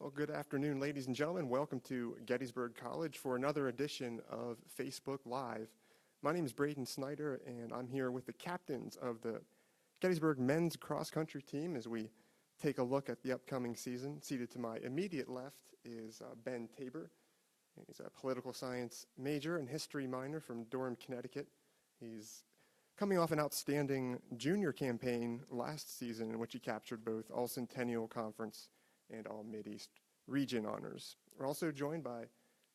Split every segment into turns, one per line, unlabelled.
Well, good afternoon, ladies and gentlemen. Welcome to Gettysburg College for another edition of Facebook Live. My name is Braden Snyder, and I'm here with the captains of the Gettysburg men's cross-country team as we take a look at the upcoming season. Seated to my immediate left is Ben Tabor. He's a political science major and history minor from Durham, Connecticut. He's coming off an outstanding junior campaign last season in which he captured both All-Centennial Conference and all Mid-East region honors. We're also joined by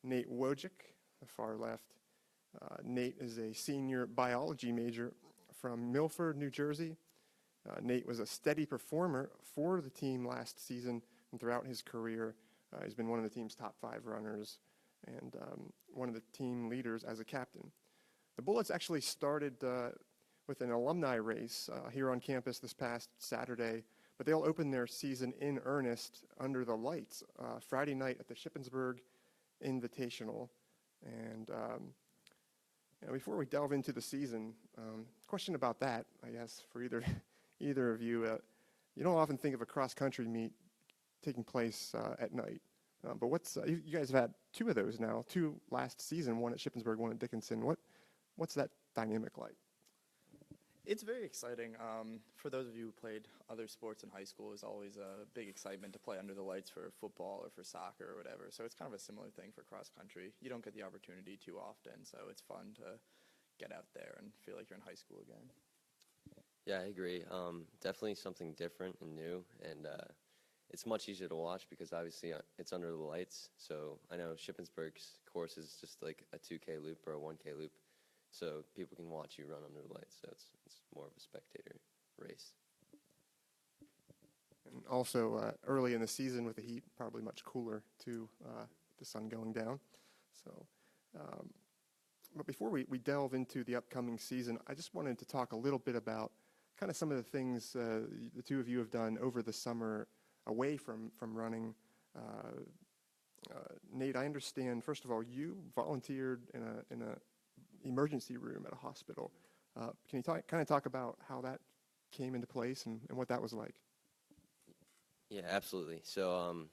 Nate Wojick, the far left. Nate is a senior biology major from Milford, New Jersey. Nate was a steady performer for the team last season and throughout his career. He's been one of the team's top 5 runners and one of the team leaders as a captain. The Bullets actually started with an alumni race here on campus this past Saturday, but they'll open their season in earnest under the lights Friday night at the Shippensburg Invitational. And before we delve into the season, question about that, I guess, for either of you. You don't often think of a cross-country meet taking place at night. But you guys have had 2 of those now, 2 last season, one at Shippensburg, one at Dickinson. What's that dynamic like?
It's very exciting. For those of you who played other sports in high school, it's always a big excitement to play under the lights for football or for soccer or whatever. So it's kind of a similar thing for cross country. You don't get the opportunity too often, so it's fun to get out there and feel like you're in high school again.
Yeah, I agree. Definitely something different and new, and it's much easier to watch because obviously it's under the lights. So I know Shippensburg's course is just like a 2K loop or a 1K loop. So people can watch you run under the lights. So it's more of a spectator race.
And also early in the season with the heat, probably much cooler too, the sun going down. So, but before we delve into the upcoming season, I just wanted to talk a little bit about kind of some of the things the 2 of you have done over the summer away from running. Nate, I understand, first of all, you volunteered in a emergency room at a hospital. Can you kind of talk about how that came into place and what that was like?
Yeah, absolutely. So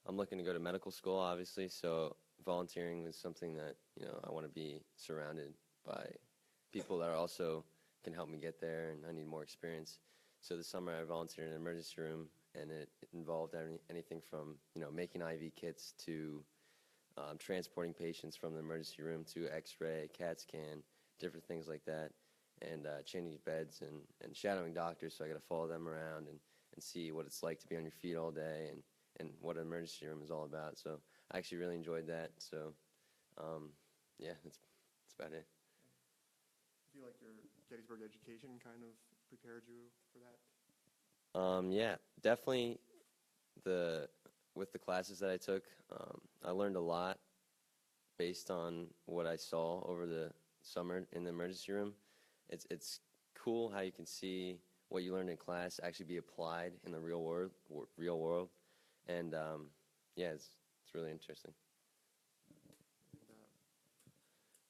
I'm looking to go to medical school, obviously. So volunteering is something that I want to be surrounded by people that also can help me get there, and I need more experience. So this summer I volunteered in an emergency room, and it involved anything from making IV kits to transporting patients from the emergency room to X-ray, CAT scan, different things like that, and changing beds and shadowing doctors. So I got to follow them around and see what it's like to be on your feet all day and what an emergency room is all about. So I actually really enjoyed that. So yeah, that's about it.
Do you feel like your Gettysburg education kind of prepared you for that?
Yeah, definitely. With the classes that I took, I learned a lot based on what I saw over the summer in the emergency room. It's cool how you can see what you learned in class actually be applied in the real world, and yeah, it's really interesting.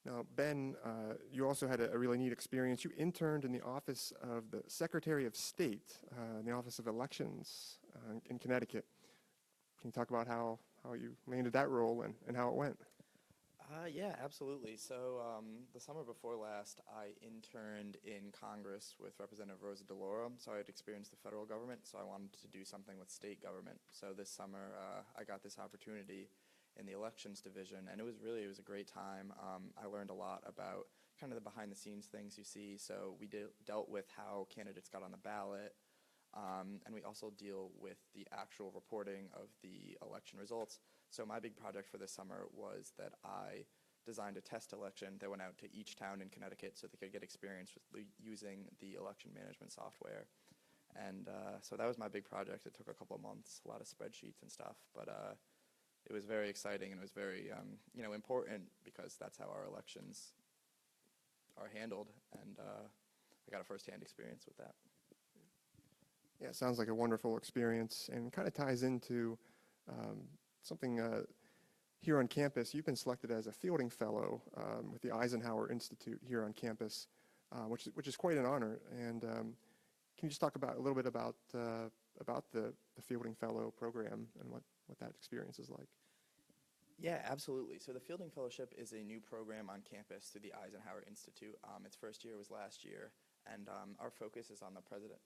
Now, Ben, you also had a really neat experience. You interned in the office of the Secretary of State, in the Office of Elections in Connecticut. Can you talk about how you landed that role and how it went?
Yeah, absolutely. So the summer before last, I interned in Congress with Representative Rosa DeLauro. So I had experienced the federal government, so I wanted to do something with state government. So this summer, I got this opportunity in the elections division, and it was a great time. I learned a lot about kind of the behind-the-scenes things you see. So we dealt with how candidates got on the ballot, and we also deal with the actual reporting of the election results. So my big project for this summer was that I designed a test election that went out to each town in Connecticut so they could get experience with using the election management software. And so that was my big project. It took a couple of months, a lot of spreadsheets and stuff, but it was very exciting, and it was very important because that's how our elections are handled, and I got a first-hand experience with that.
Yeah, it sounds like a wonderful experience and kind of ties into something here on campus. You've been selected as a fielding fellow with the Eisenhower Institute here on campus, which is quite an honor. And can you just talk a little bit about about the Fielding Fellow program and what that experience is like.
Yeah, absolutely. So the Fielding Fellowship is a new program on campus through the Eisenhower Institute. Its first year was last year, and our focus is on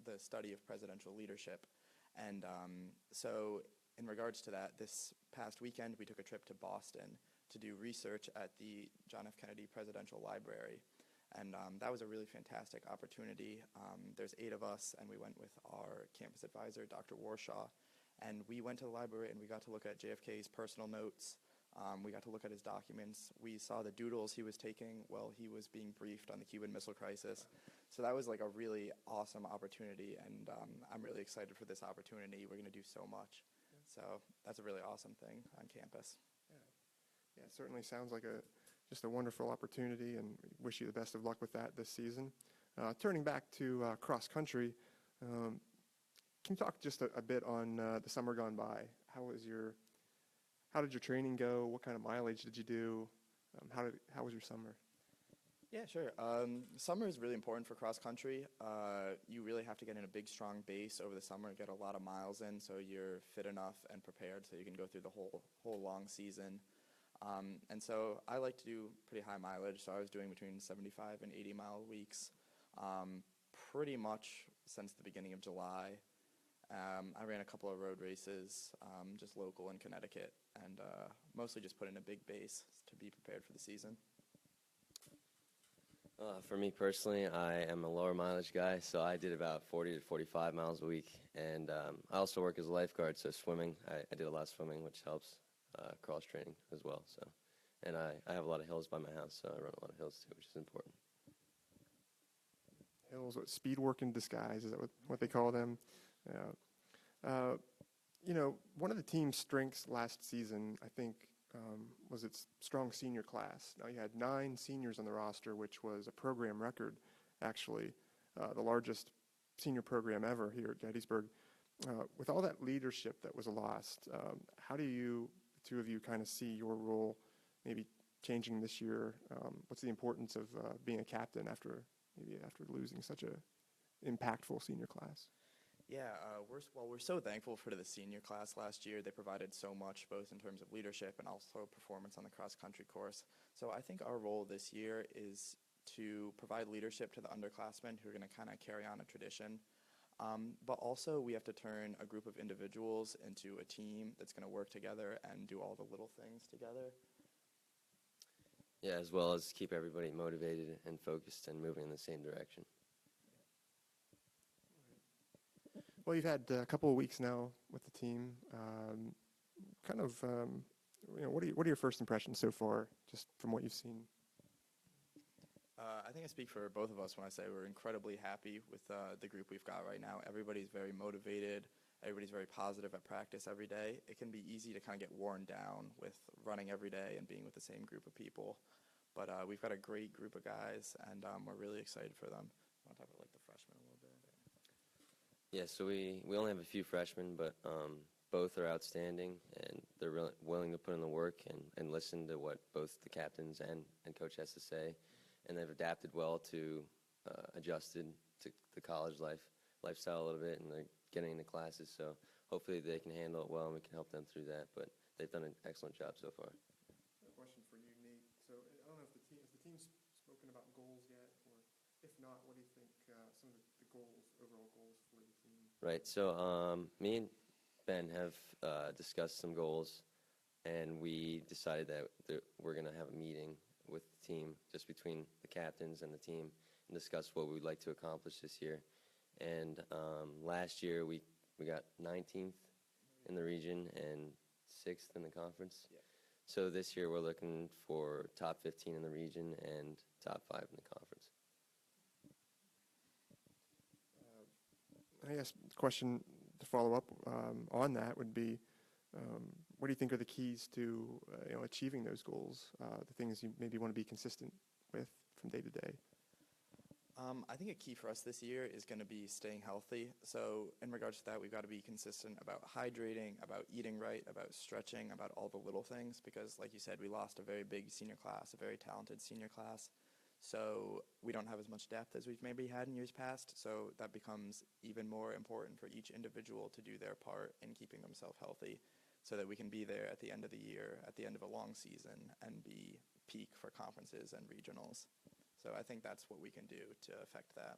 the study of presidential leadership. And so in regards to that, this past weekend we took a trip to Boston to do research at the John F. Kennedy Presidential Library. And that was a really fantastic opportunity. There's 8 of us, and we went with our campus advisor, Dr. Warshaw. And we went to the library, and we got to look at JFK's personal notes. We got to look at his documents. We saw the doodles he was taking while he was being briefed on the Cuban Missile Crisis. So that was like a really awesome opportunity, and I'm really excited for this opportunity. We're going to do so much. So that's a really awesome thing on campus.
Yeah, it certainly sounds like just a wonderful opportunity, and we wish you the best of luck with that this season. Turning back to cross country, can you talk just a bit on the summer gone by? How did your training go? What kind of mileage did you do? How was your summer?
Yeah, sure. Summer is really important for cross country. You really have to get in a big, strong base over the summer, get a lot of miles in, so you're fit enough and prepared, so you can go through the whole long season. And so I like to do pretty high mileage, so I was doing between 75 and 80 mile weeks pretty much since the beginning of July. I ran a couple of road races, just local in Connecticut, and mostly just put in a big base to be prepared for the season.
For me personally, I am a lower mileage guy, so I did about 40 to 45 miles a week. And I also work as a lifeguard, so swimming, I did a lot of swimming, which helps cross training as well. So, and I have a lot of hills by my house, so I run a lot of hills too, which is important.
Hills, speed work in disguise, is that what they call them? Yeah. One of the team's strengths last season, I think, was its strong senior class. Now, you had 9 seniors on the roster, which was a program record, actually, the largest senior program ever here at Gettysburg. With all that leadership that was lost, how do the two of you kind of see your role maybe changing this year? What's the importance of being a captain after losing such a impactful senior class?
Yeah, we're so thankful for the senior class last year. They provided so much, both in terms of leadership and also performance on the cross-country course. So I think our role this year is to provide leadership to the underclassmen who are going to kind of carry on a tradition. But also we have to turn a group of individuals into a team that's going to work together and do all the little things together.
Yeah, as well as keep everybody motivated and focused and moving in the same direction.
Well, you've had a couple of weeks now with the team. What are your first impressions so far, just from what you've seen?
I think I speak for both of us when I say we're incredibly happy with the group we've got right now. Everybody's very motivated. Everybody's very positive at practice every day. It can be easy to kind of get worn down with running every day and being with the same group of people. But we've got a great group of guys, and we're really excited for them. I want to talk about the freshmen a little bit.
Yeah, so we only have a few freshmen, but both are outstanding, and they're really willing to put in the work and listen to what both the captains and coach has to say. And they've adapted well to adjusted to the college lifestyle a little bit, and they're getting into classes. So hopefully they can handle it well, and we can help them through that. But they've done an excellent job so far.
A question for you, Nate. So I don't know if has the team spoken about goals yet, or if not, what do you think some of the overall goals for the team?
Right. So me and Ben have discussed some goals, and we decided that we're going to have a meeting with the team, just between the captains and the team, and discuss what we'd like to accomplish this year. And last year we got 19th in the region and 6th in the conference.
Yeah.
So this year we're looking for top 15 in the region and top 5 in the conference.
I guess the question to follow up on that would be, what do you think are the keys to achieving those goals, the things you maybe want to be consistent with from day to day?
I think a key for us this year is going to be staying healthy. So in regards to that, we've got to be consistent about hydrating, about eating right, about stretching, about all the little things, because like you said, we lost a very big senior class, a very talented senior class. So we don't have as much depth as we've maybe had in years past. So that becomes even more important for each individual to do their part in keeping themselves healthy so that we can be there at the end of the year, at the end of a long season, and be peak for conferences and regionals. So I think that's what we can do to affect that.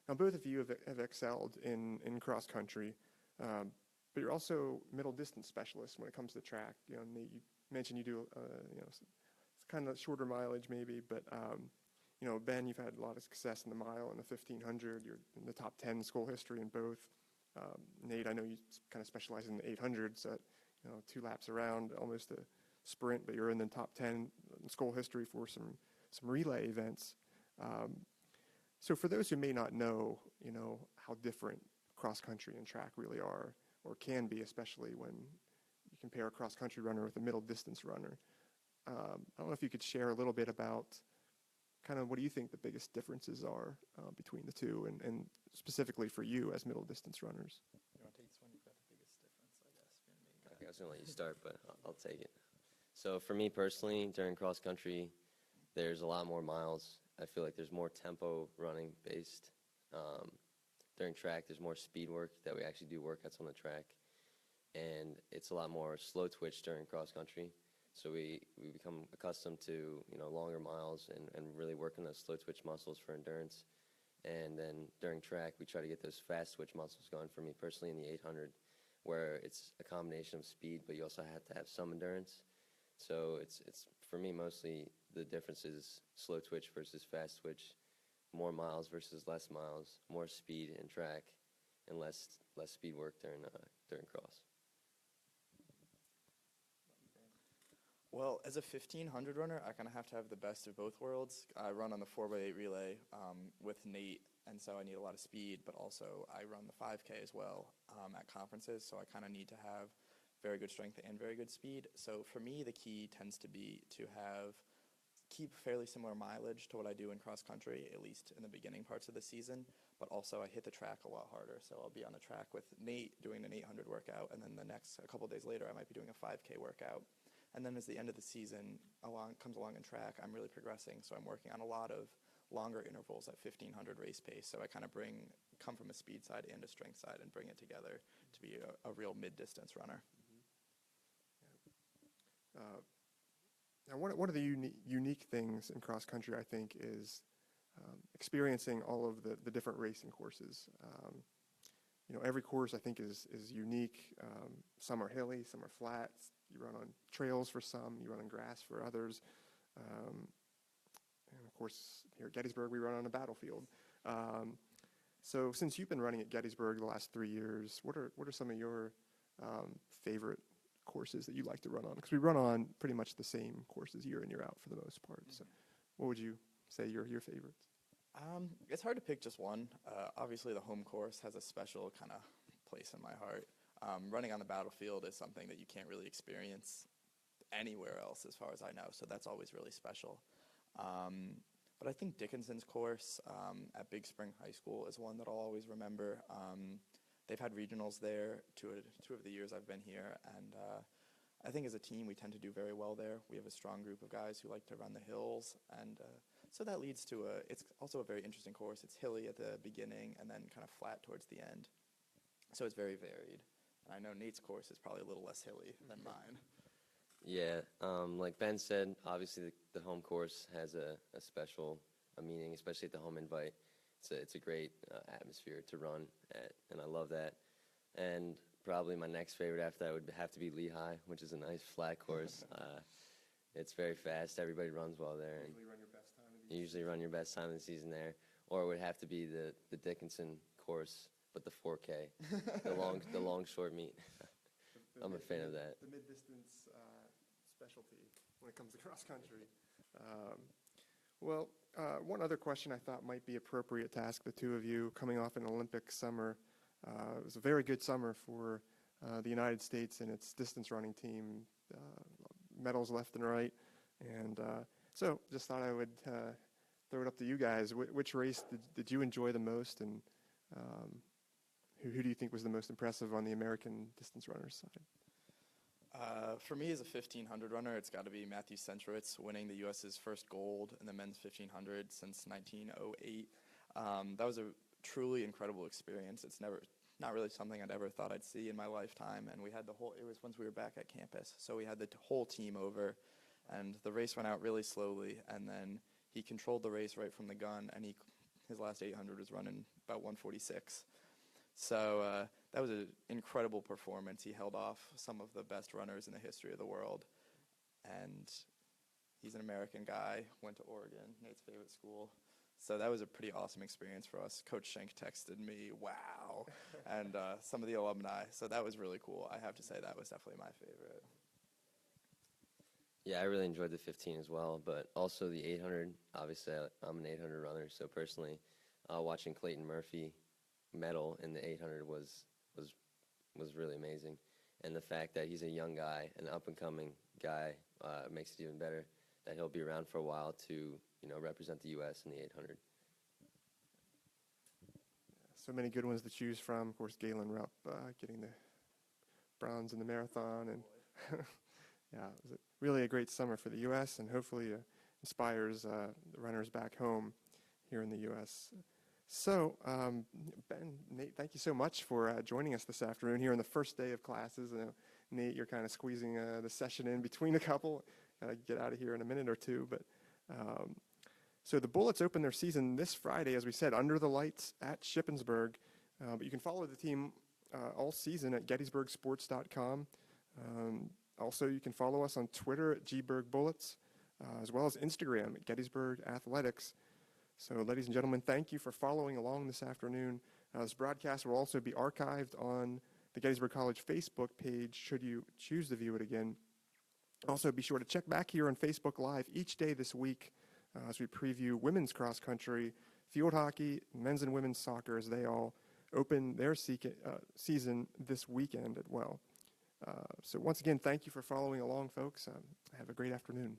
Now, both of you have excelled in cross country, but you're also middle distance specialists when it comes to track. You know, Nate, you mentioned you do, it's kind of shorter mileage maybe, but Ben, you've had a lot of success in the mile and the 1500. You're in the top 10 school history in both. Nate, I know you kind of specialize in the 800, so 2 laps around, almost a sprint, but you're in the top 10 in school history for some relay events. So for those who may not know, how different cross country and track really are, or can be, especially when you compare a cross country runner with a middle distance runner. I don't know if you could share a little bit about kind of what do you think the biggest differences are between the two, and specifically for you as middle distance runners.
You want to take this one? You've got the biggest difference, I guess.
Okay, I was going to let you start, but I'll take it. So for me personally, during cross country, there's a lot more miles. I feel like there's more tempo running based. During track, there's more speed work that we actually do workouts on the track. And it's a lot more slow twitch during cross country. So we become accustomed to, longer miles and really working those slow twitch muscles for endurance. And then during track, we try to get those fast twitch muscles going. For me personally in the 800, where it's a combination of speed, but you also have to have some endurance. So it's for me mostly the difference is slow twitch versus fast twitch, more miles versus less miles, more speed in track, and less speed work during cross.
Well, as a 1500 runner, I kind of have to have the best of both worlds. I run on the 4x8 relay with Nate, and so I need a lot of speed, but also I run the 5K as well at conferences, so I kind of need to have very good strength and very good speed. So for me, the key tends to be to keep fairly similar mileage to what I do in cross country, at least in the beginning parts of the season, but also I hit the track a lot harder. So I'll be on the track with Nate doing an 800 workout, and then a couple days later, I might be doing a 5K workout. And then as the end of the season comes along in track, I'm really progressing. So I'm working on a lot of longer intervals at 1500 race pace. So I kind of come from a speed side and a strength side and bring it together to be a real mid-distance runner.
Now, one of the unique things in cross country, I think, is experiencing all of the different racing courses. Every course I think is unique. Some are hilly, some are flat. You run on trails for some, you run on grass for others. And of course, here at Gettysburg, we run on a battlefield. So since you've been running at Gettysburg the last 3 years, what are some of your favorite courses that you like to run on? Because we run on pretty much the same courses year in, year out for the most part. So what would you say your favorites?
It's hard to pick just one. Obviously, the home course has a special kind of place in my heart. Running on the battlefield is something that you can't really experience anywhere else as far as I know, so that's always really special. But I think Dickinson's course at Big Spring High School is one that I'll always remember. They've had regionals there two of the years I've been here, and I think as a team we tend to do very well there. We have a strong group of guys who like to run the hills, and so that leads to it's also a very interesting course. It's hilly at the beginning and then kind of flat towards the end, so it's very varied. I know Nate's course is probably a little less hilly than mine.
Yeah, like Ben said, obviously the home course has a special meaning, especially at the home invite. It's a great atmosphere to run at, and I love that. And probably my next favorite after that would have to be Lehigh, which is a nice flat course. It's very fast. Everybody runs well there. And you usually run your best time of the season there. Or it would have to be the Dickinson course, but the 4K, the long short meet. I'm a fan of that.
The mid-distance specialty when it comes to cross country. One other question I thought might be appropriate to ask the two of you, coming off an Olympic summer. It was a very good summer for the United States and its distance running team, medals left and right. And so just thought I would throw it up to you guys. Which race did you enjoy the most, and who do you think was the most impressive on the American distance runners side?
For me, as a 1500 runner, it's got to be Matthew Centrowitz winning the U.S.'s first gold in the men's 1500 since 1908. That was a truly incredible experience. It's not really something I'd ever thought I'd see in my lifetime. And we had it was once we were back at campus, so we had the whole team over, and the race went out really slowly, and then he controlled the race right from the gun, and his last 800 was running about 146. So that was an incredible performance. He held off some of the best runners in the history of the world, and he's an American guy, went to Oregon, Nate's favorite school. So that was a pretty awesome experience for us. Coach Schenk texted me, wow, and some of the alumni. So that was really cool. I have to say that was definitely my favorite.
Yeah, I really enjoyed the 15 as well, but also the 800. Obviously, I'm an 800 runner, so personally, watching Clayton Murphy medal in the 800 was really amazing. And the fact that he's a young guy, an up-and-coming guy, makes it even better that he'll be around for a while to, represent the U.S. in the 800.
So many good ones to choose from. Of course, Galen Rupp getting the bronze in the marathon, and yeah, it was really a great summer for the U.S. and hopefully inspires the runners back home here in the U.S. So, Ben, Nate, thank you so much for joining us this afternoon here on the first day of classes. Nate, you're kind of squeezing the session in between a couple. Gotta get out of here in a minute or two, but. So the Bullets open their season this Friday, as we said, under the lights at Shippensburg. But you can follow the team all season at gettysburgsports.com. Also, you can follow us on Twitter at gburgbullets, as well as Instagram at Gettysburg Athletics. So, ladies and gentlemen, thank you for following along this afternoon. This broadcast will also be archived on the Gettysburg College Facebook page should you choose to view it again. Also, be sure to check back here on Facebook Live each day this week as we preview women's cross country, field hockey, men's and women's soccer as they all open their season this weekend as well. So once again, thank you for following along, folks. Have a great afternoon.